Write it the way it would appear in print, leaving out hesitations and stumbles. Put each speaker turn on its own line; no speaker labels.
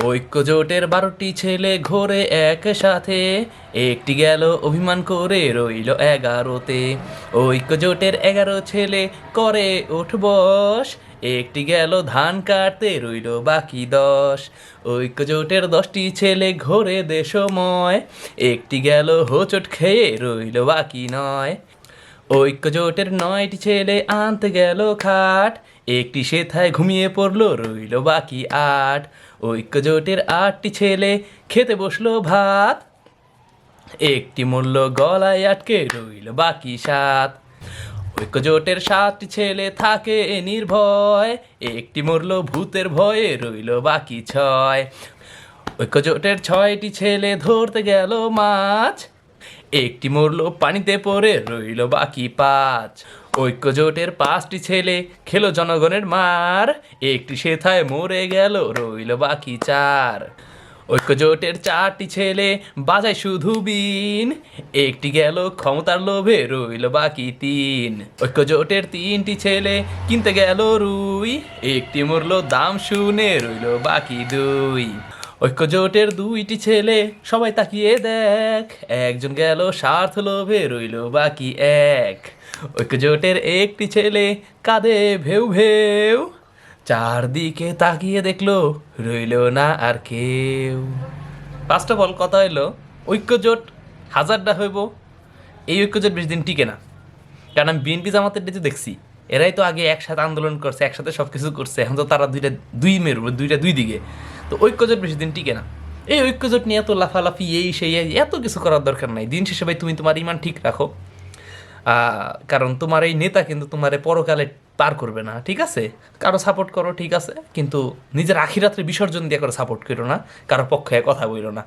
ঐক্য জোটের 12টি ছেলে ঘোরে একসাথে, একটি গেল অভিমান করে রইল 11তে। ঐক্য জোটের 11 ছেলে করে ওঠ বস, একটি গেল ধান কাটতে রইল বাকি 10। ঐক্য জোটের 10টি ছেলে ঘোরে দেশময়, একটি গেল হোঁচট খেয়ে রইল বাকি 9। ঐক্য জোটের 9টি ছেলে আনতে গেল খাট, একটি সেথায় ঘুমিয়ে পড়লো রইল বাকি 8। ঐক্য জোটের 8টি ছেলে খেতে বসলো ভাত, একটি মূল্য গলায় আটকে রইল বাকি 7। ঐক্য জোটের 7টি ছেলে থাকে নির্ভয়, একটি মরল ভূতের ভয়ে রইল বাকি 6। ঐক্য জোটের 6টি ছেলে ধরতে গেল মাছ, একটি মরল পানিতে পড়ে রইল বাকি 5। ঐক্য জোটের 5টি ছেলে খেলো জনগণের মার, একটি সেথায় মরে গেল রইল বাকি 4। ঐক্য জোটের 4টি ছেলে বাজায় শুধু বিন, একটি গেল ক্ষমতার লোভে রইল বাকি 3। ঐক্য জোটের 3টি ছেলে কিনতে গেল রুই, একটি মরল দাম শুনে রইল বাকি 2। ঐক্য জোটের 2টি ছেলে সবাই তাকিয়ে দেখ, একজন গেল স্বার্থ লোভে রইল বাকি 1। ঐক্য জোটের 1টি ছেলে কাঁদে ভেউ ভেউ, চারদিকে তাকিয়ে দেখলো রইল না আর কেউ। ফার্স্ট অফ অল কথা হইলো, ঐক্য জোট হাজারটা হইব, এই ঐক্য জোট বেশি দিন টিকে না। কারণ আমি বিএনপি জামাতের যে দেখছি, এরাই তো আগে একসাথে আন্দোলন করছে, একসাথে সব কিছু করছে, এখন তো তারা দুই মেরু, দুই দিকে। তো ঐক্য জোট বেশি দিন টিকে না। এই ঐক্য জোট নিয়ে এত লাফালাফি এই সেই এত কিছু করার দরকার নাই। দিন শেষে ভাই তুমি তোমার ইমান ঠিক রাখো, কারণ তোমার এই নেতা কিন্তু তোমার পরকালে পার করবে না, ঠিক আছে? কারো সাপোর্ট করো, ঠিক আছে, কিন্তু নিজের আখিরাতের বিসর্জন দিয়ে করে সাপোর্ট করো না, কারো পক্ষে কথা বলো না।